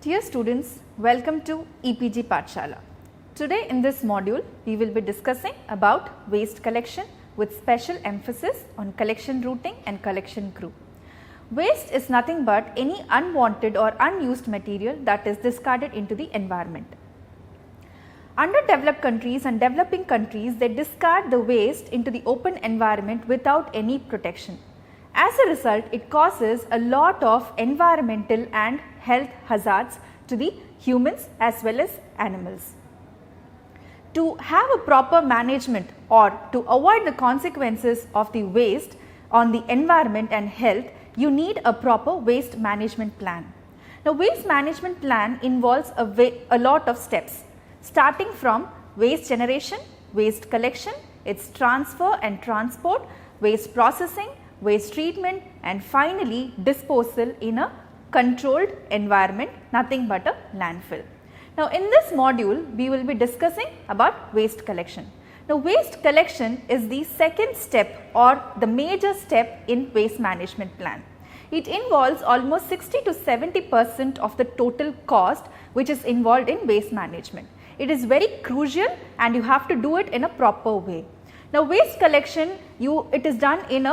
Dear students, welcome to EPG Pathshala. Today in this module, we will be discussing about waste collection with special emphasis on collection routing and collection crew. Waste is nothing but any unwanted or unused material that is discarded into the environment. Underdeveloped countries and developing countries, they discard the waste into the open environment without any protection. As a result, it causes a lot of environmental and health hazards to the humans as well as animals. To have a proper management or to avoid the consequences of the waste on the environment and health, you need a proper waste management plan. Now, waste management plan involves a lot of steps, starting from waste generation, waste collection, its transfer and transport, waste processing, waste treatment, and finally disposal in a controlled environment, nothing but a landfill. Now, in this module, we will be discussing about waste collection. Now, waste collection is the second step or the major step in waste management plan. It involves almost 60 to 70% of the total cost which is involved in waste management. It is very crucial and you have to do it in a proper way. Now, waste collection, it is done in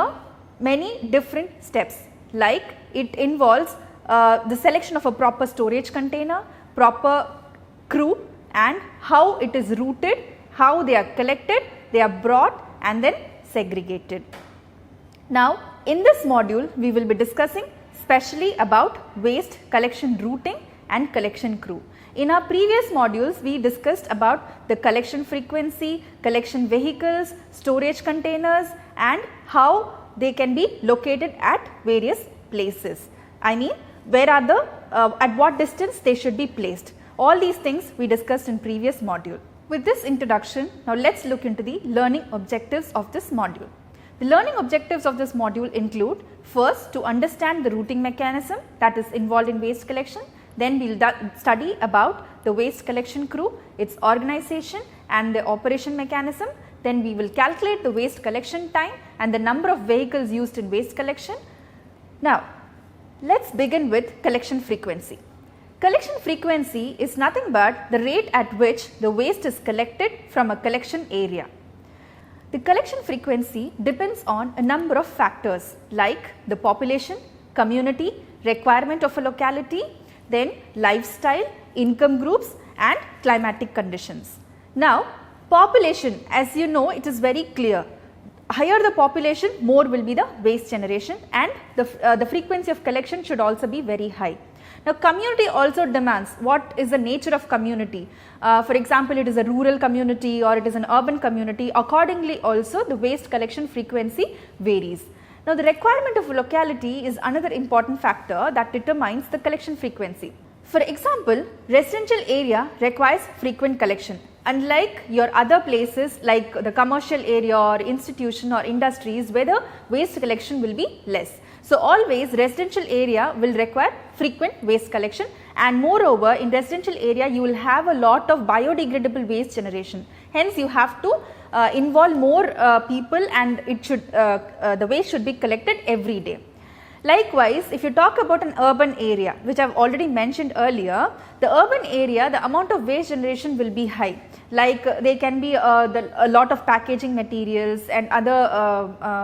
many different steps, like it involves the selection of a proper storage container, proper crew, and how it is routed, how they are collected, they are brought and then segregated. Now, in this module, we will be discussing specially about waste collection routing and collection crew. In our previous modules, we discussed about the collection frequency, collection vehicles, storage containers, and how they can be located at various places. I mean, where are the, at what distance they should be placed. All these things we discussed in previous module. With this introduction, now let's look into the learning objectives of this module. The learning objectives of this module include, first, to understand the routing mechanism that is involved in waste collection. Then we will study about the waste collection crew, its organization and the operation mechanism. Then we will calculate the waste collection time and the number of vehicles used in waste collection. Now, let's begin with collection frequency. Collection frequency is nothing but the rate at which the waste is collected from a collection area. The collection frequency depends on a number of factors like the population, community, requirement of a locality, then lifestyle, income groups and climatic conditions. Now, population, as you know, it is very clear. Higher the population, more will be the waste generation, and the frequency of collection should also be very high. Now, community also demands what is the nature of community. For example, it is a rural community or it is an urban community. Accordingly, also the waste collection frequency varies. Now, the requirement of a locality is another important factor that determines the collection frequency. For example, residential area requires frequent collection. Unlike your other places like the commercial area or institution or industries where the waste collection will be less. So, always residential area will require frequent waste collection, and moreover in residential area you will have a lot of biodegradable waste generation. Hence, you have to involve more people and it should the waste should be collected every day. Likewise, if you talk about an urban area, which I have already mentioned earlier, the urban area, the amount of waste generation will be high. Like there can be a lot of packaging materials and other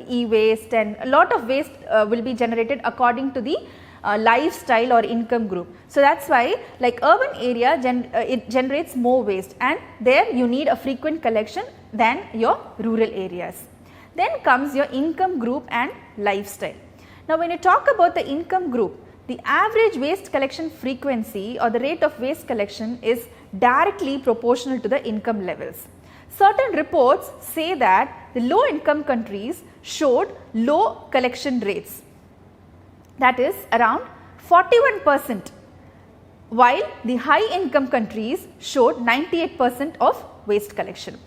e-waste, and a lot of waste will be generated according to the lifestyle or income group. So, that is why like urban area it generates more waste, and there you need a frequent collection than your rural areas. Then comes your income group and lifestyle. Now, when you talk about the income group, the average waste collection frequency or the rate of waste collection is directly proportional to the income levels. Certain reports say that the low income countries showed low collection rates, that is around 41%, while the high income countries showed 98% of waste collection.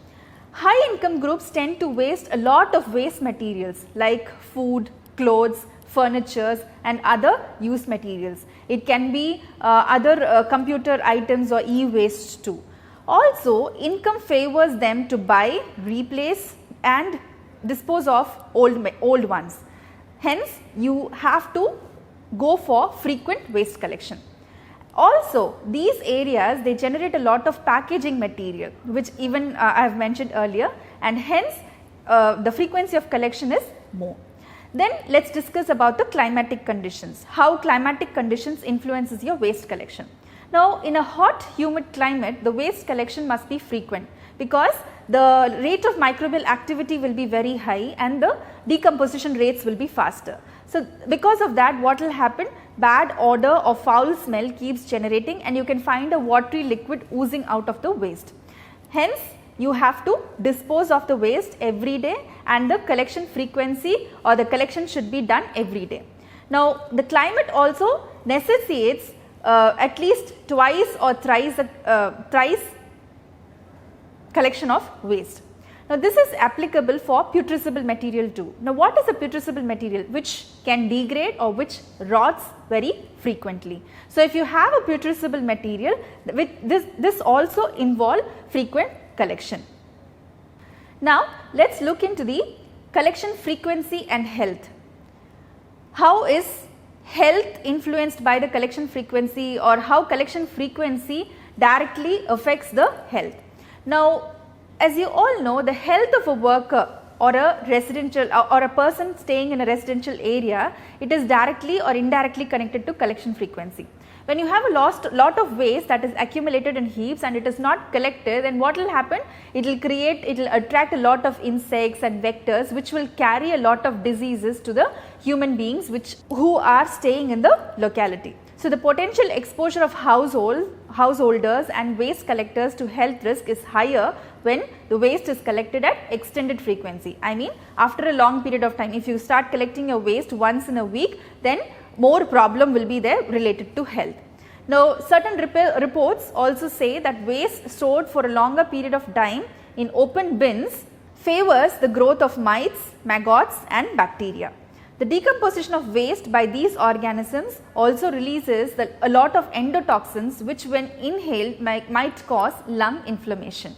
High income groups tend to waste a lot of waste materials like food, clothes, furnitures and other used materials. It can be other computer items or e-waste too. Also, income favors them to buy, replace and dispose of old ones. Hence, you have to go for frequent waste collection. Also, these areas, they generate a lot of packaging material, which even I have mentioned earlier, and hence the frequency of collection is more. Then let us discuss about the climatic conditions, how climatic conditions influences your waste collection. Now, in a hot humid climate, the waste collection must be frequent because the rate of microbial activity will be very high and the decomposition rates will be faster. So, because of that, what will happen? Bad odor or foul smell keeps generating and you can find a watery liquid oozing out of the waste. Hence, you have to dispose of the waste every day and the collection frequency or the collection should be done every day. Now, the climate also necessitates at least twice or thrice collection of waste. Now, this is applicable for putrescible material too. Now, what is a putrescible material? Which can degrade or which rots very frequently. So, if you have a putrescible material, with this also involve frequent collection. Now, let us look into the collection frequency and health. How is health influenced by the collection frequency, or how collection frequency directly affects the health? Now, as you all know, the health of a worker or a residential or a person staying in a residential area, it is directly or indirectly connected to collection frequency. When you have a lot of waste that is accumulated in heaps and it is not collected, then what will happen? It will attract a lot of insects and vectors which will carry a lot of diseases to the human beings who are staying in the locality. So, the potential exposure of householders and waste collectors to health risk is higher when the waste is collected at extended frequency. I mean, after a long period of time, if you start collecting your waste once in a week, then more problem will be there related to health. Now, certain reports also say that waste stored for a longer period of time in open bins favors the growth of mites, maggots and bacteria. The decomposition of waste by these organisms also releases a lot of endotoxins which when inhaled might cause lung inflammation.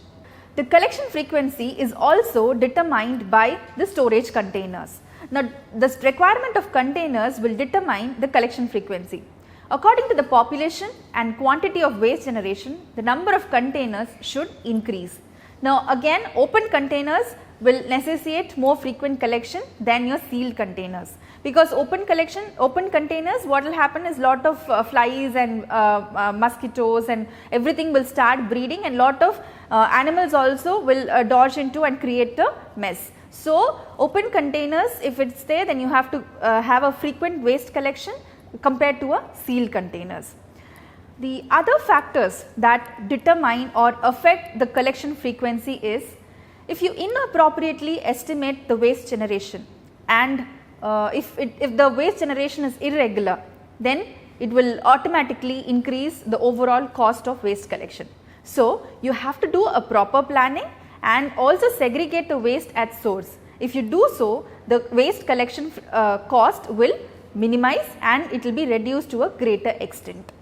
The collection frequency is also determined by the storage containers. Now, the requirement of containers will determine the collection frequency. According to the population and quantity of waste generation, the number of containers should increase. Now, again, open containers will necessitate more frequent collection than your sealed containers, because open containers, what will happen is lot of flies and mosquitoes and everything will start breeding, and lot of animals also will dodge into and create a mess. So, open containers, if it is there, then you have to have a frequent waste collection compared to a sealed containers. The other factors that determine or affect the collection frequency is if you inappropriately estimate the waste generation, and if the waste generation is irregular, then it will automatically increase the overall cost of waste collection. So, you have to do a proper planning and also segregate the waste at source. If you do so, the waste collection cost will minimize and it will be reduced to a greater extent.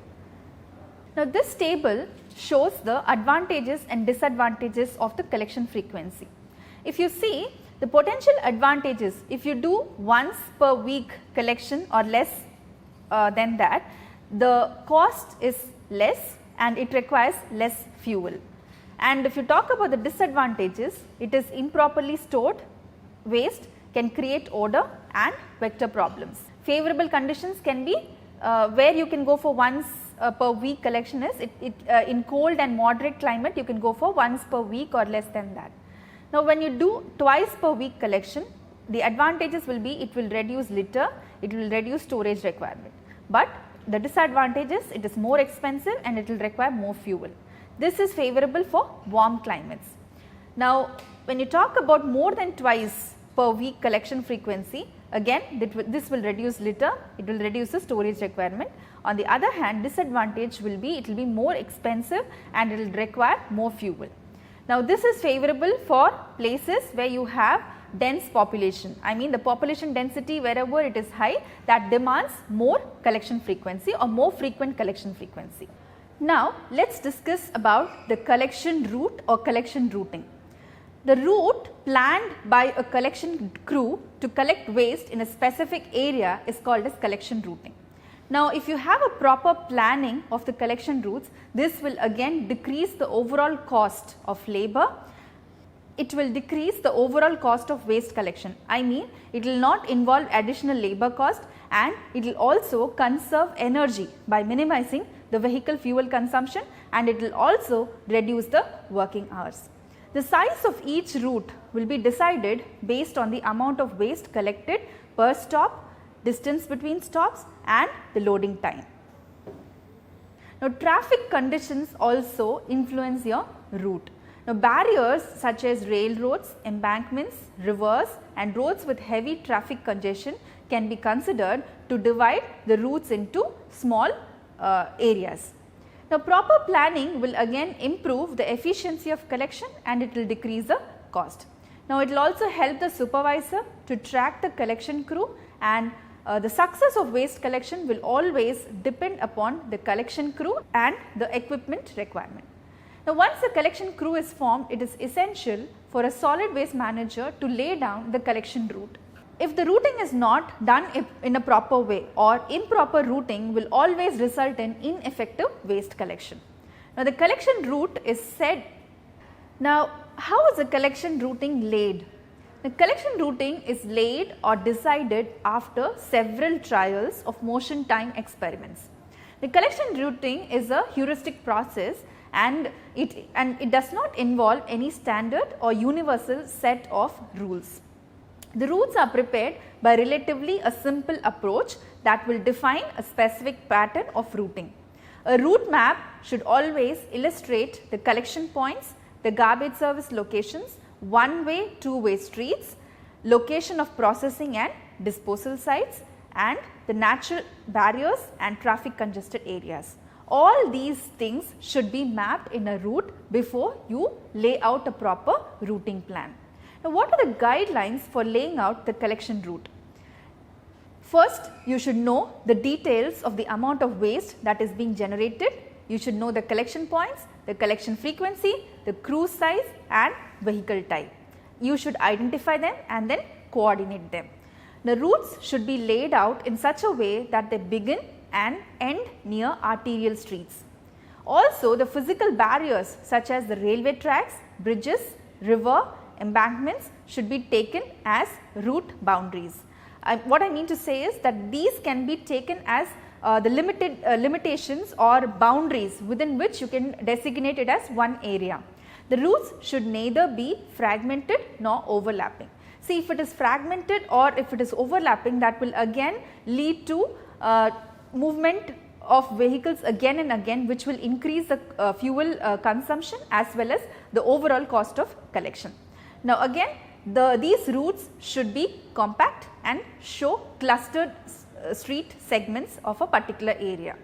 Now, this table shows the advantages and disadvantages of the collection frequency. If you see the potential advantages, if you do once per week collection or less than that, the cost is less and it requires less fuel. And if you talk about the disadvantages, it is improperly stored waste can create odor and vector problems. Favorable conditions can be where you can go for once per week collection is in cold and moderate climate you can go for once per week or less than that. Now, when you do twice per week collection, the advantages will be it will reduce litter, it will reduce storage requirement, but the disadvantages, it is more expensive and it will require more fuel. This is favorable for warm climates. Now, when you talk about more than twice per week collection frequency, again this will reduce litter, it will reduce the storage requirement. On the other hand, disadvantage will be it will be more expensive and it will require more fuel. Now, this is favorable for places where you have dense population. I mean the population density wherever it is high, that demands more collection frequency or more frequent collection frequency. Now, let us discuss about the collection route or collection routing. The route planned by a collection crew to collect waste in a specific area is called as collection routing. Now, if you have a proper planning of the collection routes, this will again decrease the overall cost of labor. It will decrease the overall cost of waste collection. I mean, it will not involve additional labor cost, and it will also conserve energy by minimizing the vehicle fuel consumption, and it will also reduce the working hours. The size of each route will be decided based on the amount of waste collected per stop, distance between stops, and the loading time. Now, traffic conditions also influence your route. Now, barriers such as railroads, embankments, rivers and roads with heavy traffic congestion can be considered to divide the routes into small areas. Now, proper planning will again improve the efficiency of collection, and it will decrease the cost. Now, it will also help the supervisor to track the collection crew, and the success of waste collection will always depend upon the collection crew and the equipment requirement. Now, once the collection crew is formed, it is essential for a solid waste manager to lay down the collection route. If the routing is not done in a proper way, or improper routing will always result in ineffective waste collection. Now, the collection route is said. Now, how is the collection routing laid? The collection routing is laid or decided after several trials of motion time experiments. The collection routing is a heuristic process, and it does not involve any standard or universal set of rules. The routes are prepared by relatively a simple approach that will define a specific pattern of routing. A route map should always illustrate the collection points, the garbage service locations, one-way, two-way streets, location of processing and disposal sites, and the natural barriers and traffic congested areas. All these things should be mapped in a route before you lay out a proper routing plan. Now, what are the guidelines for laying out the collection route? First, you should know the details of the amount of waste that is being generated. You should know the collection points, the collection frequency, the crew size and vehicle type. You should identify them and then coordinate them. The routes should be laid out in such a way that they begin and end near arterial streets. Also, the physical barriers such as the railway tracks, bridges, river, embankments should be taken as route boundaries. What I mean to say is that these can be taken as the limitations or boundaries within which you can designate it as one area. The routes should neither be fragmented nor overlapping. See, if it is fragmented or if it is overlapping, that will again lead to movement of vehicles again and again, which will increase the fuel consumption as well as the overall cost of collection. Now, again these routes should be compact and show clustered street segments of a particular area.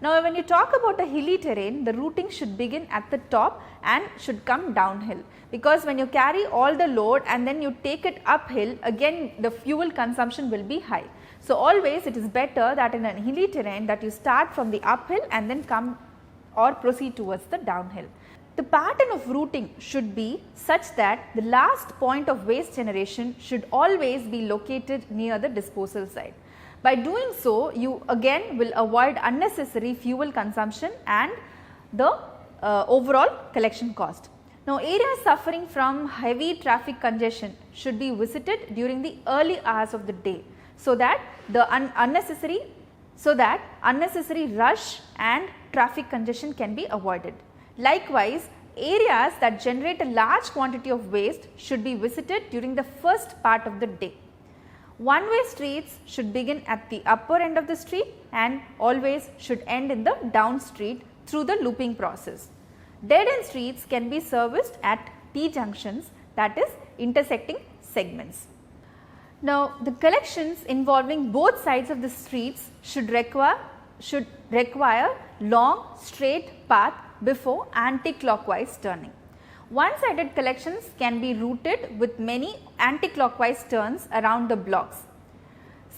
Now, when you talk about a hilly terrain, the routing should begin at the top and should come downhill, because when you carry all the load and then you take it uphill, again the fuel consumption will be high. So, always it is better that in a hilly terrain that you start from the uphill and then come or proceed towards the downhill. The pattern of routing should be such that the last point of waste generation should always be located near the disposal site. By doing so, you again will avoid unnecessary fuel consumption and the overall collection cost. Now, areas suffering from heavy traffic congestion should be visited during the early hours of the day, so that the unnecessary rush and traffic congestion can be avoided. Likewise, areas that generate a large quantity of waste should be visited during the first part of the day. One-way streets should begin at the upper end of the street and always should end in the down street through the looping process. Dead-end streets can be serviced at T-junctions, that is intersecting segments. Now, the collections involving both sides of the streets should require long straight path before anti-clockwise turning. One-sided collections can be routed with many anti-clockwise turns around the blocks.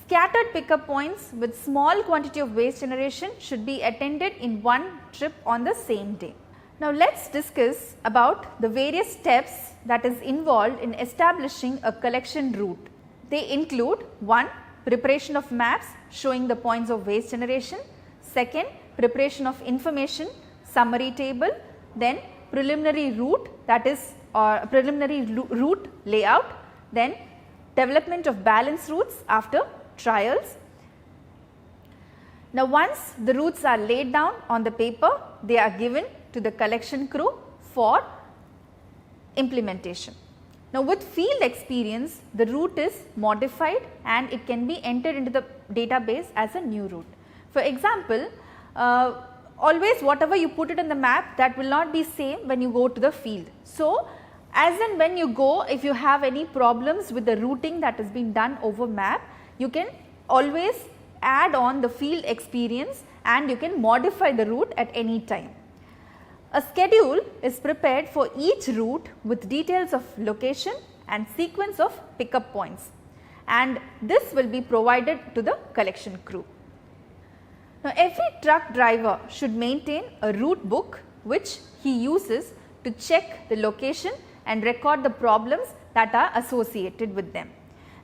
Scattered pickup points with small quantity of waste generation should be attended in one trip on the same day. Now, let us discuss about the various steps that is involved in establishing a collection route. They include 1. preparation of maps showing the points of waste generation. Second, preparation of information summary table. Then preliminary route, that is preliminary route layout. Then development of balance routes after trials. Now, once the routes are laid down on the paper, they are given to the collection crew for implementation. Now, with field experience, the route is modified and it can be entered into the database as a new route. For example, always whatever you put it in the map, that will not be same when you go to the field. So, as and when you go, if you have any problems with the routing that has been done over map, you can always add on the field experience and you can modify the route at any time. A schedule is prepared for each route with details of location and sequence of pickup points, and this will be provided to the collection crew. Now, every truck driver should maintain a route book which he uses to check the location and record the problems that are associated with them.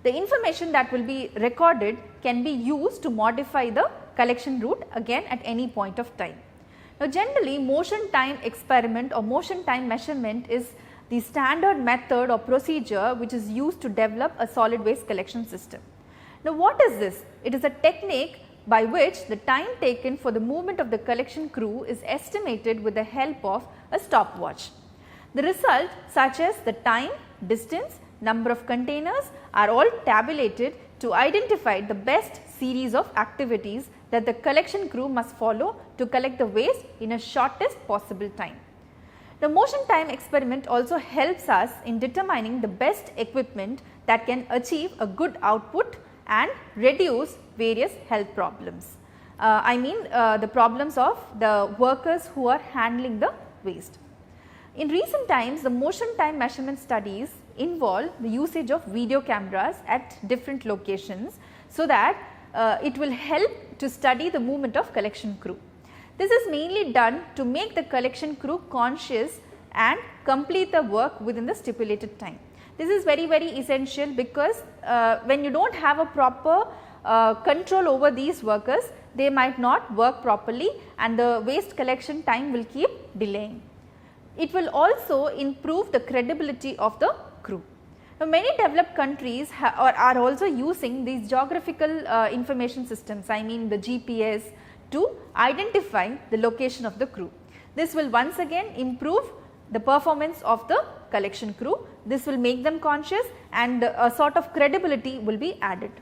The information that will be recorded can be used to modify the collection route again at any point of time. Now, generally motion time experiment or motion time measurement is the standard method or procedure which is used to develop a solid waste collection system. Now, what is this? It is a technique by which the time taken for the movement of the collection crew is estimated with the help of a stopwatch. The result, such as the time, distance, number of containers, are all tabulated to identify the best series of activities that the collection crew must follow to collect the waste in a shortest possible time. The motion time experiment also helps us in determining the best equipment that can achieve a good output and reduce various health problems. The problems of the workers who are handling the waste. In recent times, the motion time measurement studies involve the usage of video cameras at different locations, so that it will help to study the movement of collection crew. This is mainly done to make the collection crew conscious and complete the work within the stipulated time. This is very essential because when you do not have a proper control over these workers, they might not work properly and the waste collection time will keep delaying. It will also improve the credibility of the crew. Now, many developed countries are also using these geographical information systems, the GPS, to identify the location of the crew. This will once again improve the performance of the collection crew. This will make them conscious and a sort of credibility will be added.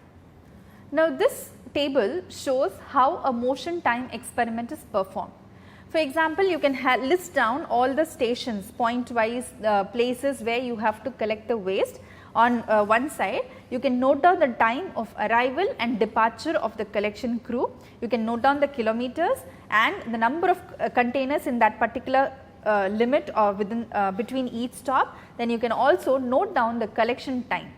Now, this table shows how a motion time experiment is performed. For example, you can list down all the stations, point wise places where you have to collect the waste. On one side, you can note down the time of arrival and departure of the collection crew. You can note down the kilometers and the number of containers in that particular limit or within between each stop. Then you can also note down the collection time.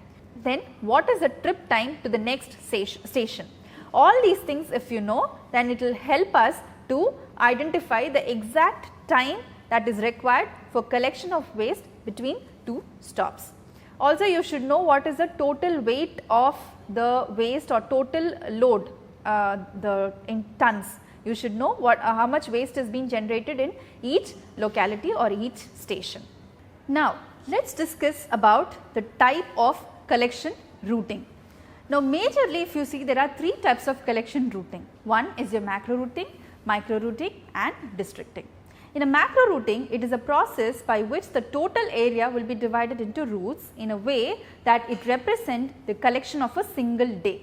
Then what is the trip time to the next station? All these things if you know, then it will help us to identify the exact time that is required for collection of waste between two stops. Also, you should know what is the total weight of the waste or total load in tons. You should know how much waste is being generated in each locality or each station. Now, let us discuss about the type of collection routing. Now, majorly if you see, there are three types of collection routing. One is your macro routing, micro routing and districting. In a macro routing, it is a process by which the total area will be divided into routes in a way that it represents the collection of a single day.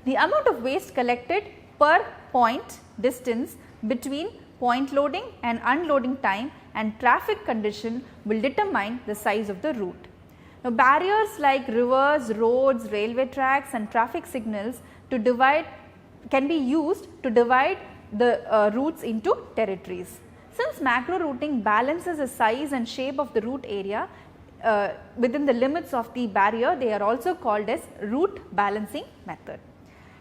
The amount of waste collected per point distance between point loading and unloading time and traffic condition will determine the size of the route. Now, barriers like rivers, roads, railway tracks and traffic signals can be used to divide the routes into territories. Since macro routing balances the size and shape of the route area within the limits of the barrier, they are also called as route balancing method.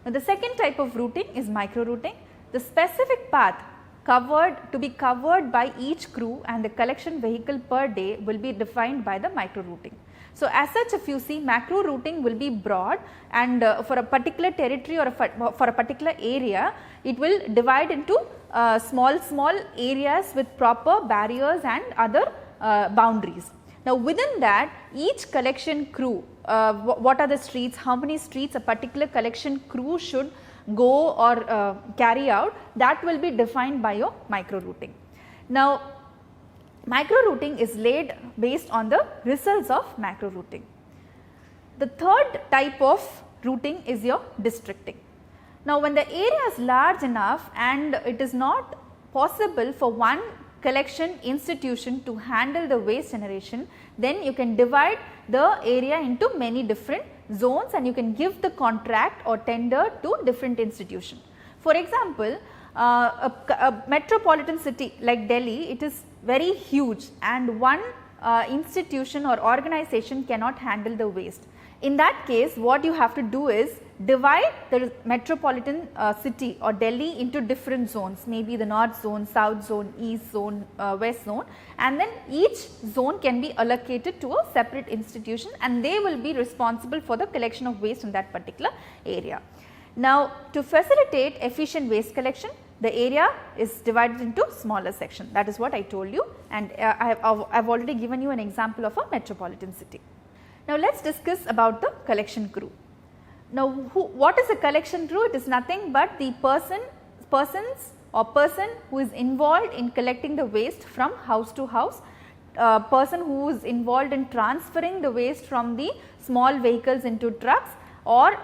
Now, the second type of routing is micro routing. The specific path to be covered by each crew and the collection vehicle per day will be defined by the micro routing. So, as such if you see, macro routing will be broad, and for a particular territory or for a particular area, it will divide into small areas with proper barriers and other boundaries. Now, within that, each collection crew, what are the streets, how many streets a particular collection crew should go or carry out, that will be defined by your micro routing. Now, micro routing is laid based on the results of macro routing. The third type of routing is your districting. Now, when the area is large enough and it is not possible for one collection institution to handle the waste generation, then you can divide the area into many different zones and you can give the contract or tender to different institutions. For example, a metropolitan city like Delhi, it is very huge and one institution or organization cannot handle the waste. In that case, what you have to do is divide the metropolitan city or Delhi into different zones, maybe the north zone, south zone, east zone, west zone, and then each zone can be allocated to a separate institution and they will be responsible for the collection of waste in that particular area. Now, to facilitate efficient waste collection, the area is divided into smaller sections. That is what I told you, and I have already given you an example of a metropolitan city. Now, let us discuss about the collection crew. Now, what is a collection crew? It is nothing but the person who is involved in collecting the waste from house to house, person who is involved in transferring the waste from the small vehicles into trucks or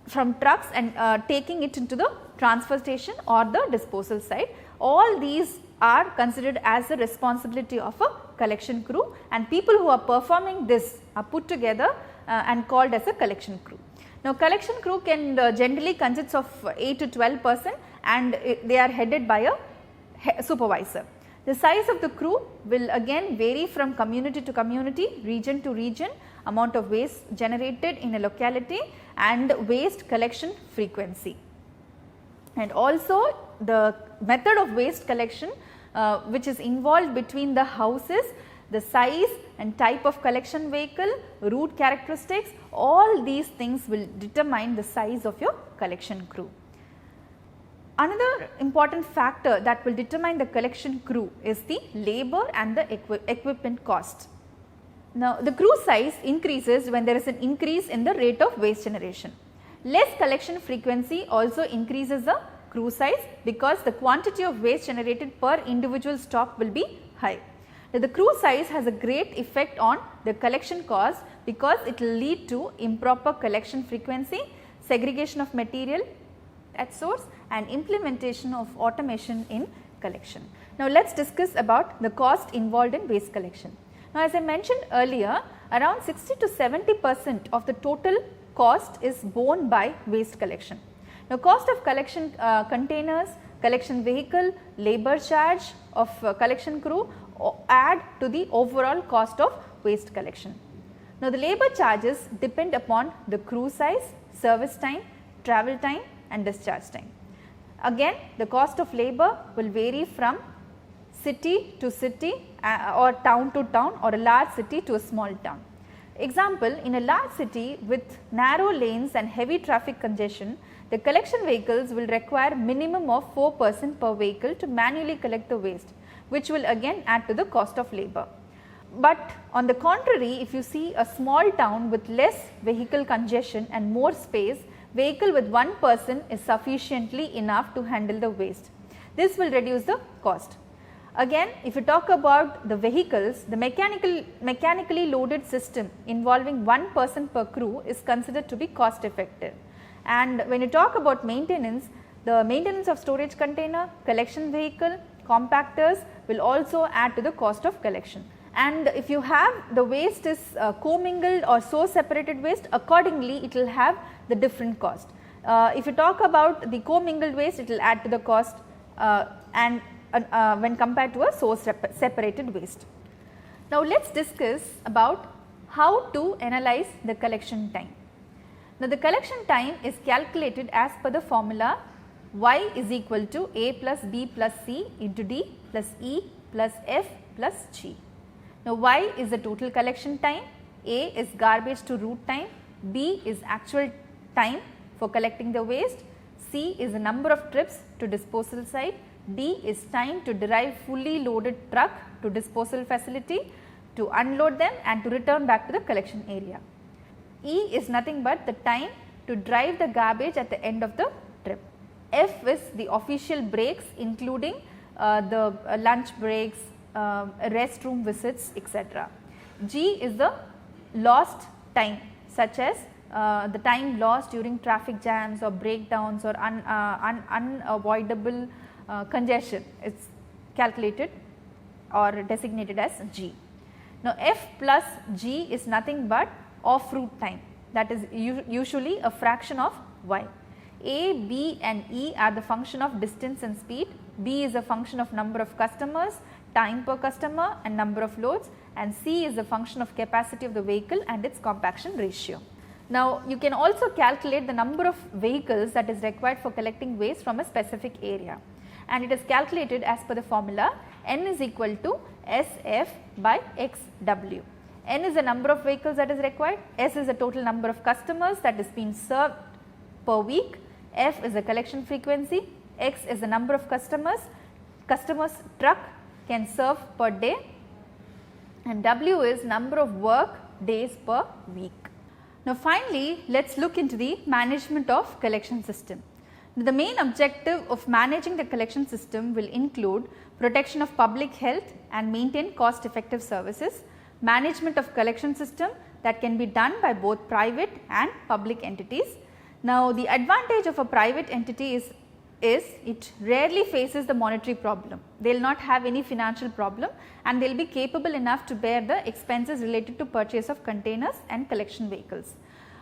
from trucks and taking it into the transfer station or the disposal site. All these are considered as the responsibility of a collection crew, and people who are performing this are put together and called as a collection crew. Now, collection crew can generally consists of 8 to 12 persons and they are headed by a supervisor. The size of the crew will again vary from community to community, region to region, amount of waste generated in a locality and waste collection frequency. And also the method of waste collection which is involved between the houses, the size and type of collection vehicle, route characteristics, all these things will determine the size of your collection crew. Another important factor that will determine the collection crew is the labor and the equipment cost. Now, the crew size increases when there is an increase in the rate of waste generation. Less collection frequency also increases the crew size because the quantity of waste generated per individual stop will be high. Now, the crew size has a great effect on the collection cost because it will lead to improper collection frequency, segregation of material at source and implementation of automation in collection. Now, let us discuss about the cost involved in waste collection. Now, as I mentioned earlier, around 60 to 70% of the total cost is borne by waste collection. Now, cost of collection containers, collection vehicle, labor charge of collection crew add to the overall cost of waste collection. Now, the labor charges depend upon the crew size, service time, travel time and discharge time. Again, the cost of labor will vary from city to city or town to town or a large city to a small town. Example, in a large city with narrow lanes and heavy traffic congestion, the collection vehicles will require minimum of 4 persons per vehicle to manually collect the waste, which will again add to the cost of labor. But on the contrary, if you see a small town with less vehicle congestion and more space, vehicle with 1 person is sufficiently enough to handle the waste. This will reduce the cost. Again, if you talk about the vehicles, the mechanically loaded system involving 1 person per crew is considered to be cost effective. And when you talk about maintenance, the maintenance of storage container, collection vehicle, compactors will also add to the cost of collection. And if you have the waste is commingled or source separated waste, accordingly it will have the different cost. If you talk about the commingled waste, it will add to the cost when compared to a source separated waste. Now, let us discuss about how to analyze the collection time. Now, the collection time is calculated as per the formula y is equal to a plus b plus c into d plus e plus f plus g. Now, y is the total collection time, A is garbage to route time, B is actual time for collecting the waste, C is the number of trips to disposal site, D is time to drive fully loaded truck to disposal facility, to unload them and to return back to the collection area. E is nothing but the time to drive the garbage at the end of the trip. F is the official breaks including the lunch breaks, restroom visits, etc. G is the lost time, such as the time lost during traffic jams or breakdowns or unavoidable congestion is calculated or designated as G. Now, F plus G is nothing but off route time, that is usually a fraction of Y. A, B and E are the function of distance and speed, B is a function of number of customers, time per customer and number of loads, and C is a function of capacity of the vehicle and its compaction ratio. Now, you can also calculate the number of vehicles that is required for collecting waste from a specific area, and it is calculated as per the formula N is equal to SF by XW. N is the number of vehicles that is required, S is the total number of customers that is being served per week, F is the collection frequency, X is the number of customers truck can serve per day, and W is number of work days per week. Now, finally, let us look into the management of collection system. The main objective of managing the collection system will include protection of public health and maintain cost effective services, management of collection system that can be done by both private and public entities. Now, the advantage of a private entity is it rarely faces the monetary problem. They will not have any financial problem and they will be capable enough to bear the expenses related to purchase of containers and collection vehicles.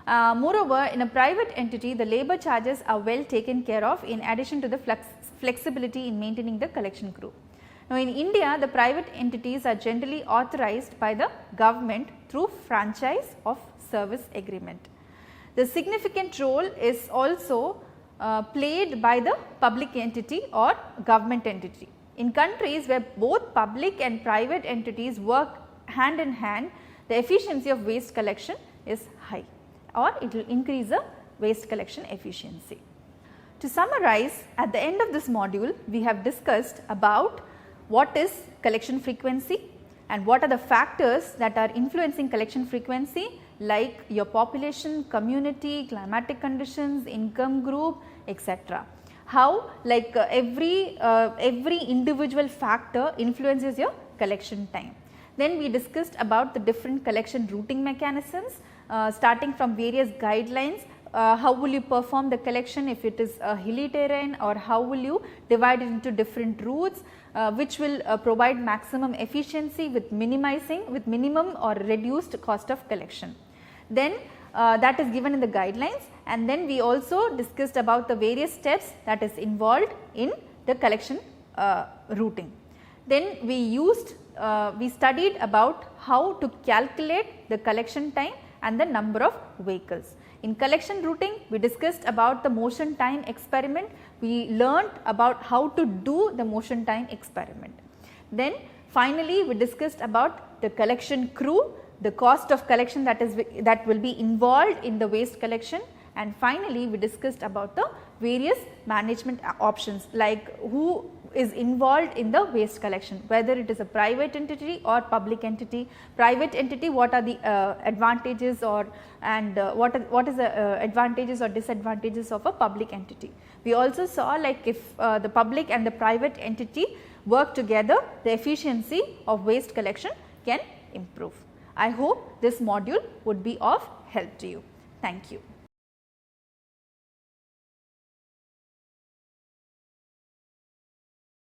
Moreover, in a private entity, the labor charges are well taken care of in addition to the flexibility in maintaining the collection crew. Now, in India, the private entities are generally authorized by the government through franchise of service agreement. The significant role is also played by the public entity or government entity. In countries where both public and private entities work hand in hand, the efficiency of waste collection is high, or it will increase the waste collection efficiency. To summarize, at the end of this module, we have discussed about what is collection frequency and what are the factors that are influencing collection frequency, like your population, community, climatic conditions, income group, etc. How every individual factor influences your collection time. Then we discussed about the different collection routing mechanisms, starting from various guidelines. How will you perform the collection if it is a hilly terrain, or how will you divide it into different routes which will provide maximum efficiency with minimum or reduced cost of collection. Then that is given in the guidelines, and then we also discussed about the various steps that is involved in the collection routing. Then we studied about how to calculate the collection time and the number of vehicles. In collection routing, we discussed about the motion time experiment. We learned about how to do the motion time experiment. Then finally, we discussed about the collection crew, the cost of collection that will be involved in the waste collection, and finally, we discussed about the various management options, like who is involved in the waste collection, whether it is a private entity or public entity. Private entity, what are the advantages what is the advantages or disadvantages of a public entity. We also saw like if the public and the private entity work together, the efficiency of waste collection can improve. I hope this module would be of help to you. Thank you.